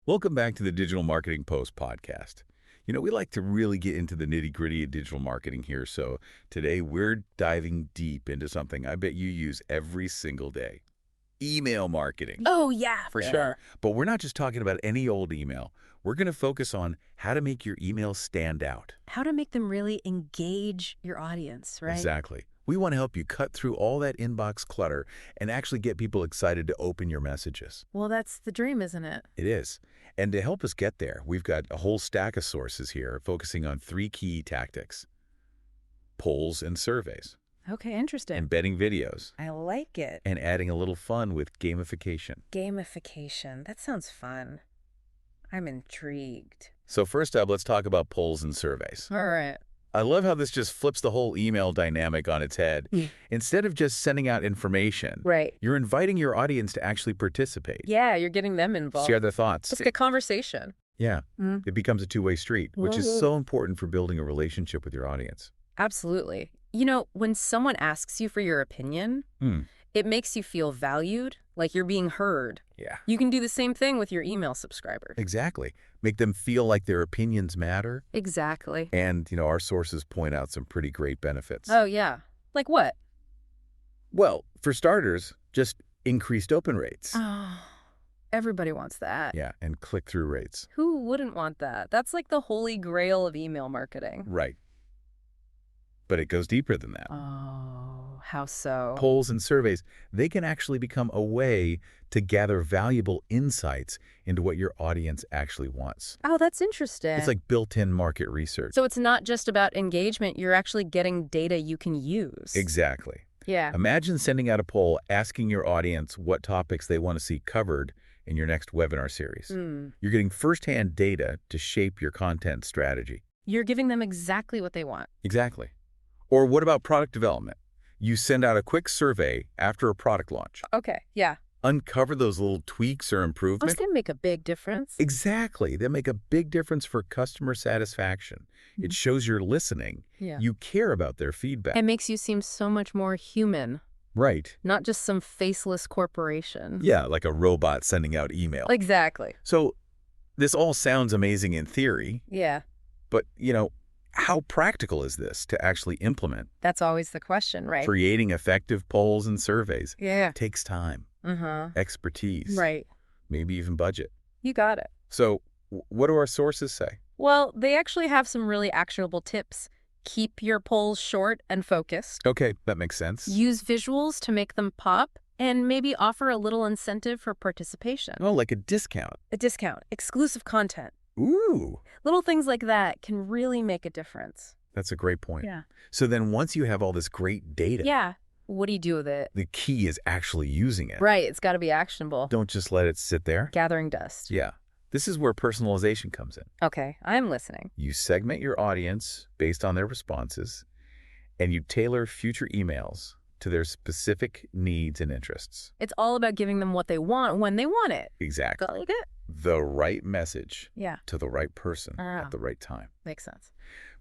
Welcome back to the Digital Marketing Post podcast. We like to really get into the nitty-gritty of digital marketing here, so today we're diving deep into something I bet you use every single day. Email marketing. Oh, yeah, for Yeah. sure. But we're not just talking about any old email. We're going to focus on how to make your emails stand out. How to make them really engage your audience, right? Exactly. We want to help you cut through all that inbox clutter and actually get people excited to open your messages. Well, that's the dream, isn't it? It is. And to help us get there, we've got a whole stack of sources here focusing on 3 key tactics: polls and surveys, Okay, interesting. embedding videos, I like it. and adding a little fun with gamification. Gamification. That sounds fun. I'm intrigued. So first up, let's talk about polls and surveys. All right. I love how this just flips the whole email dynamic on its head. Instead of just sending out information, Right. you're inviting your audience to actually participate, Yeah, you're getting them involved. share their thoughts. It's like a conversation. Yeah, Mm. it becomes a two-way street, which is Mhm. so important for building a relationship with your audience. Absolutely. You know, when someone asks you for your opinion, Hmm. it makes you feel valued, like you're being heard. Yeah. You can do the same thing with your email subscribers. Exactly. Make them feel like their opinions matter. Exactly. And, our sources point out some pretty great benefits. Oh, yeah. Like what? Well, for starters, just increased open rates. Oh, everybody wants that. Yeah, and click-through rates. Who wouldn't want that? That's like the holy grail of email marketing. Right. But it goes deeper than that. Oh, how so? Polls and surveys, they can actually become a way to gather valuable insights into what your audience actually wants. Oh, that's interesting. It's like built-in market research. So it's not just about engagement. You're actually getting data you can use. Exactly. Yeah. Imagine sending out a poll asking your audience what topics they want to see covered in your next webinar series. Mm. You're getting firsthand data to shape your content strategy. You're giving them exactly what they want. Exactly. Or what about product development? You send out a quick survey after a product launch. Okay. Yeah. Uncover those little tweaks or Those improvements. can make a big difference. Exactly. They make a big difference for customer satisfaction. It shows you're listening. Yeah. You care about their feedback. It makes you seem so much more human, Right. not just some faceless corporation. Yeah, like a robot sending out email. Exactly. So this all sounds amazing in theory, Yeah. but, how practical is this to actually implement? That's always the question, right? Creating effective polls and surveys Yeah. takes time, Uh-huh. expertise, Right. maybe even budget. You got it. So what do our sources say? Well, they actually have some really actionable tips. Keep your polls short and focused. Okay, that makes sense. Use visuals to make them pop, and maybe offer a little incentive for participation. Oh, like a discount. A discount, exclusive content. Ooh, Little things like that can really make a difference. that's a great point. Yeah. So then once you have all this great data, Yeah. What do you do with it? the key is actually using it. Right. It's got to be actionable. Don't just let it sit there. Gathering dust. Yeah. This is where personalization comes in. Okay. I'm listening. You segment your audience based on their responses, and you tailor future emails to their specific needs and interests. It's all about giving them what they want when they want it. Exactly. Got like it? The right message Yeah. to the right person Ah. at the right time. Makes sense.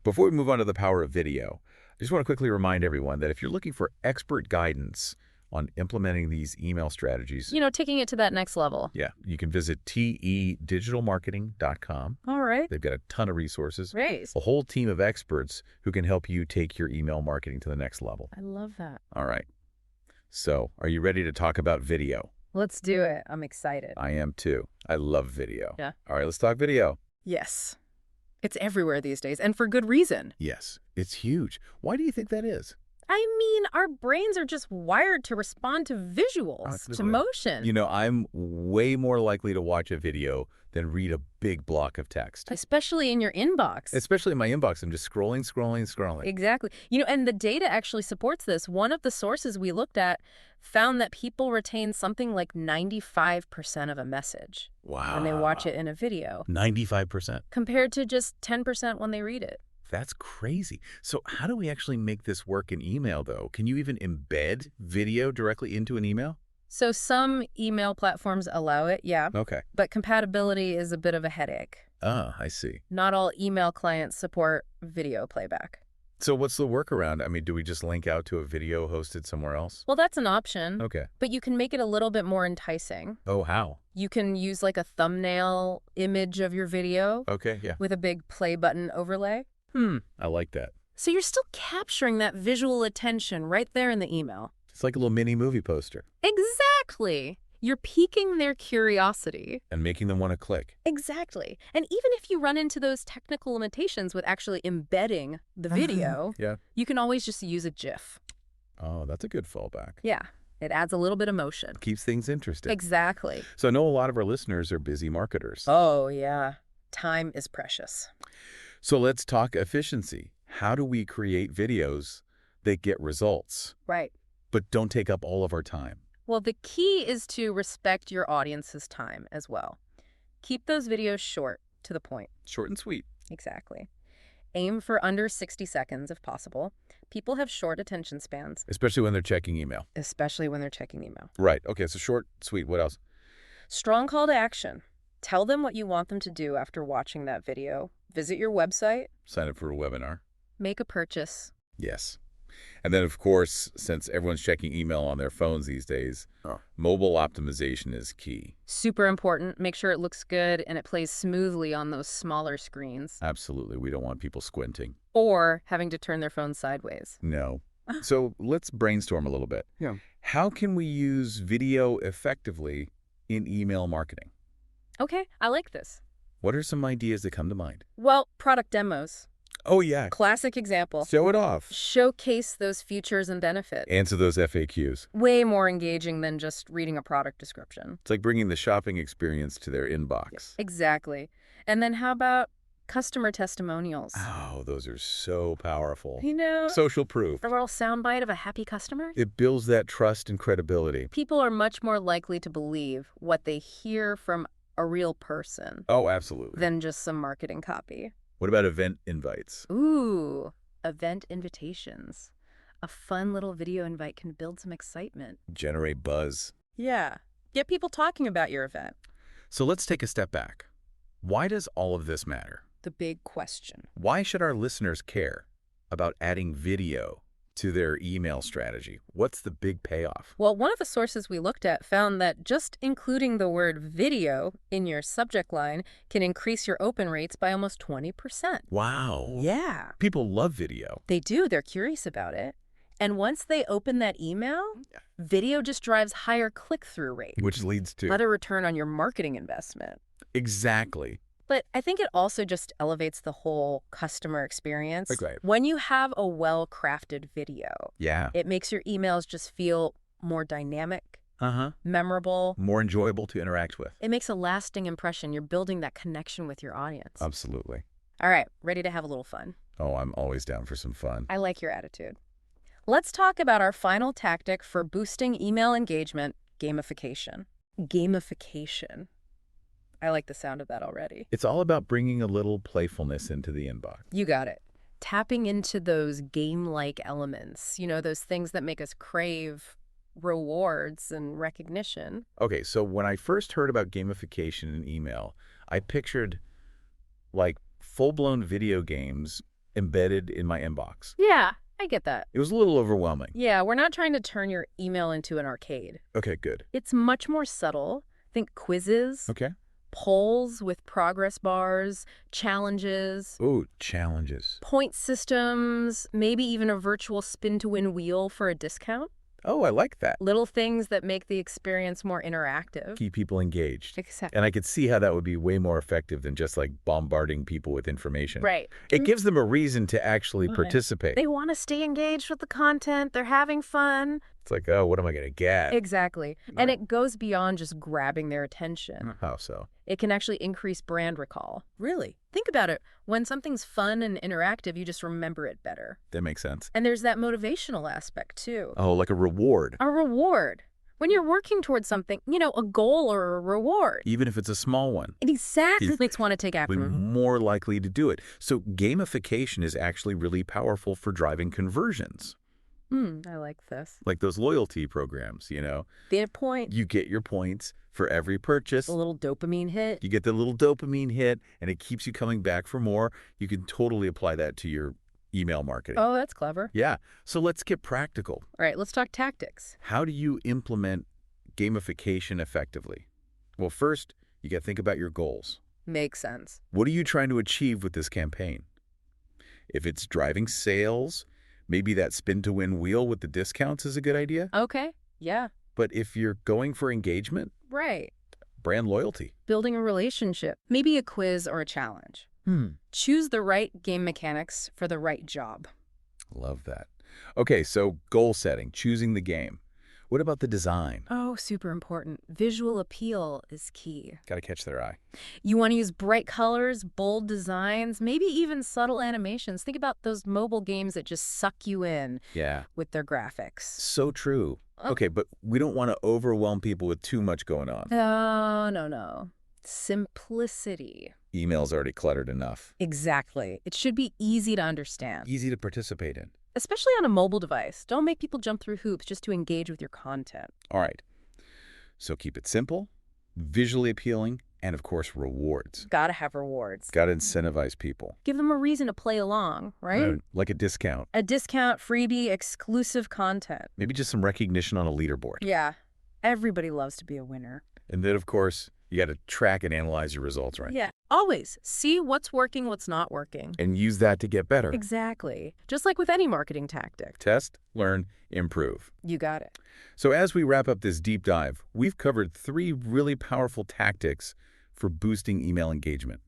Before we move on to the power of video, I just want to quickly remind everyone that if you're looking for expert guidance on implementing these email strategies, Taking it to that next level. yeah, you can visit tedigitalmarketing.com. All right. They've got a ton of resources, Great. a whole team of experts who can help you take your email marketing to the next level. I love that. All right. So, are you ready to talk about video? Let's do it. I'm excited. I am too. I love video. Yeah. All right, let's talk video. Yes. It's everywhere these days, and for good reason. Yes, it's huge. Why do you think that is? I mean, our brains are just wired to respond to visuals, to Absolutely. motion. I'm way more likely to watch a video than read a big block of text. Especially in your inbox. Especially in my inbox, I'm just scrolling. Exactly. And the data actually supports this. One of the sources we looked at found that people retain something like 95% of a message Wow. when they watch it in a video, 95%. compared to just 10% when they read it. That's crazy. So how do we actually make this work in email, though? Can you even embed video directly into an email? So some email platforms allow it, yeah, Okay. but compatibility is a bit of a headache. Ah, I see. Not all email clients support video playback. So what's the workaround? I mean, do we just link out to a video hosted somewhere else? Well, that's an option, Okay. but you can make it a little bit more enticing. Oh, how? You can use like a thumbnail image of your video Okay, yeah. with a big play button overlay. I like that. So you're still capturing that visual attention right there in the email. It's like a little mini movie poster Exactly. You're piquing their curiosity. and making them want to click. Exactly. And even if you run into those technical limitations with actually embedding the video, Yeah. you can always just use a GIF. Oh, that's a good fallback. Yeah. It adds a little bit of motion. Keeps things interesting. Exactly. So I know a lot of our listeners are busy marketers. Oh, yeah. Time is precious. So let's talk efficiency. How do we create videos that get results, Right. but don't take up all of our time? Well, the key is to respect your audience's time as well. Keep those videos short, to the point. Short and sweet. Exactly. Aim for under 60 seconds if possible. People have short attention spans, Especially when they're checking email. especially when they're checking email. Right. Okay, so short, sweet. What else? Strong call to action. Tell them what you want them to do after watching that video. Visit your website. Sign up for a webinar. Make a purchase. Yes. And then, of course, since everyone's checking email on their phones these days, mobile optimization is key. Super important. Make sure it looks good and it plays smoothly on those smaller screens. Absolutely. We don't want people squinting. Or having to turn their phone sideways. No. So let's brainstorm a little bit. Yeah. How can we use video effectively in email marketing? Okay, I like this. What are some ideas that come to mind? Well, product demos. Oh, yeah. Classic example. Show it off. Showcase those features and benefits. Answer those FAQs. Way more engaging than just reading a product description. It's like bringing the shopping experience to their inbox. Exactly. And then how about customer testimonials? Oh, those are so powerful. You know, Social proof. a little soundbite of a happy customer? It builds that trust and credibility. People are much more likely to believe what they hear from a real person Oh, absolutely. than just some marketing copy. What about event invites? Ooh, event invitations. A fun little video invite can build some excitement. Generate buzz. Yeah. Get people talking about your event. So let's take a step back. Why does all of this matter? The big question. Why should our listeners care about adding video to their email strategy? What's the big payoff? Well, one of the sources we looked at found that just including the word video in your subject line can increase your open rates by almost 20%. Wow. Yeah. People love video. They do. They're curious about it. And once they open that email, video just drives higher click-through rate. Which leads to... Better return on your marketing investment. Exactly. But I think it also just elevates the whole customer experience. Okay. When you have a well-crafted video, Yeah. it makes your emails just feel more dynamic, Uh-huh. memorable. More enjoyable to interact with. It makes a lasting impression. You're building that connection with your audience. Absolutely. All right, ready to have a little fun. Oh, I'm always down for some fun. I like your attitude. Let's talk about our final tactic for boosting email engagement, gamification. Gamification. I like the sound of that already. It's all about bringing a little playfulness into the inbox. You got it. Tapping into those game-like elements, those things that make us crave rewards and recognition. Okay, so when I first heard about gamification in email, I pictured like full-blown video games embedded in my inbox. Yeah, I get that. It was a little overwhelming. Yeah, we're not trying to turn your email into an arcade. Okay, good. It's much more subtle. Think quizzes, Okay. polls with progress bars, challenges, Ooh, challenges. point systems, maybe even a virtual spin-to-win wheel for a discount. Oh, I like that. Little things that make the experience more interactive. Keep people engaged. Exactly. And I could see how that would be way more effective than just like bombarding people with information. Right. It gives them a reason to actually Right. participate. They want to stay engaged with the content. They're having fun. It's like, oh, what am I going to get? Exactly. And it goes beyond just grabbing their attention. How so? It can actually increase brand recall. Really? Think about it. When something's fun and interactive, you just remember it better. That makes sense. And there's that motivational aspect, too. Oh, like a reward. A reward. When you're working towards something, a goal or a reward. Even if it's a small one. It exactly makes want to take We're action. more likely to do it. So gamification is actually really powerful for driving conversions. I like this. Like those loyalty programs, The point, You get your points for every purchase. a little dopamine hit. You get the little dopamine hit, and it keeps you coming back for more. You can totally apply that to your email marketing. Oh, that's clever. Yeah, so let's get practical. All right, let's talk tactics. How do you implement gamification effectively? Well, first, you got to think about your goals. Makes sense. What are you trying to achieve with this campaign? If it's driving sales, maybe that spin-to-win wheel with the discounts is a good idea. Okay, yeah, But if you're going for engagement, right. brand loyalty. Building a relationship, maybe a quiz or a challenge. Choose the right game mechanics for the right job. Love that. Okay, so goal setting, choosing the game. What about the design? Oh, super important. Visual appeal is key. Got to catch their eye. You want to use bright colors, bold designs, maybe even subtle animations. Think about those mobile games that just suck you in Yeah, with their graphics. so true. Oh. Okay, but we don't want to overwhelm people with too much going on. No. Simplicity. Email's already cluttered enough. Exactly. It should be easy to understand, Easy to participate in. especially on a mobile device. Don't make people jump through hoops just to engage with your content. All right. So keep it simple, visually appealing, and of course, rewards. Gotta have rewards. Got to incentivize people. Give them a reason to play along, right? Like a discount. A discount, freebie, exclusive content. Maybe just some recognition on a leaderboard. Yeah. Everybody loves to be a winner. And then, of course, you got to track and analyze your results, right? Yeah. Always. See what's working, what's not working. And use that to get better. Exactly. Just like with any marketing tactic. Test, learn, improve. You got it. So as we wrap up this deep dive, we've covered 3 really powerful tactics for boosting email engagement.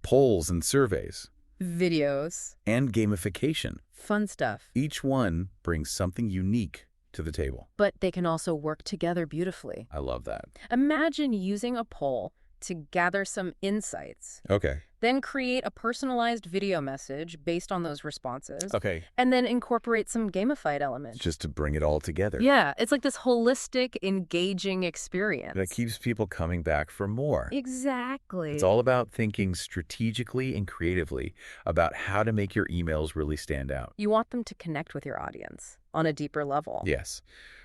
Polls and surveys, Videos. and gamification. Fun stuff. Each one brings something unique to the table. But they can also work together beautifully. I love that. Imagine using a poll to gather some insights, Okay. then create a personalized video message based on those responses, Okay. and then incorporate some gamified elements. Just to bring it all together. Yeah, it's like this holistic, engaging experience. That keeps people coming back for more. Exactly. It's all about thinking strategically and creatively about how to make your emails really stand out. You want them to connect with your audience on a deeper level. Yes.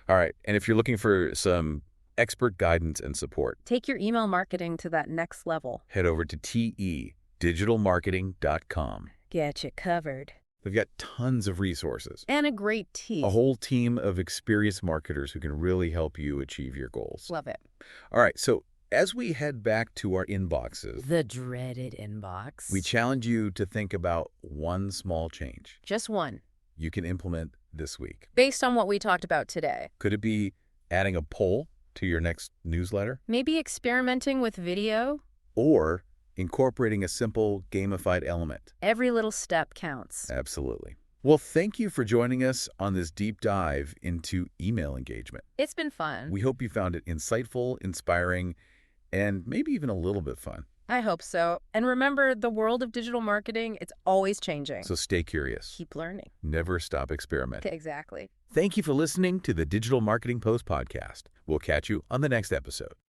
All right. And if you're looking for some expert guidance and support, Take your email marketing to that next level. head over to tedigitalmarketing.com. Get you covered. They've got tons of resources, And a great team. a whole team of experienced marketers who can really help you achieve your goals. Love it. All right. So as we head back to our inboxes, The dreaded inbox. we challenge you to think about one small change Just one. you can implement this week. Based on what we talked about today. Could it be adding a poll to your next newsletter? Maybe experimenting with video? Or incorporating a simple gamified element? Every little step counts. Absolutely. Well, thank you for joining us on this deep dive into email engagement. It's been fun. We hope you found it insightful, inspiring, and maybe even a little bit fun. I hope so. And remember, the world of digital marketing, it's always changing. So stay curious. Keep learning. Never stop experimenting. Exactly. Thank you for listening to the Digital Marketing Post podcast. We'll catch you on the next episode.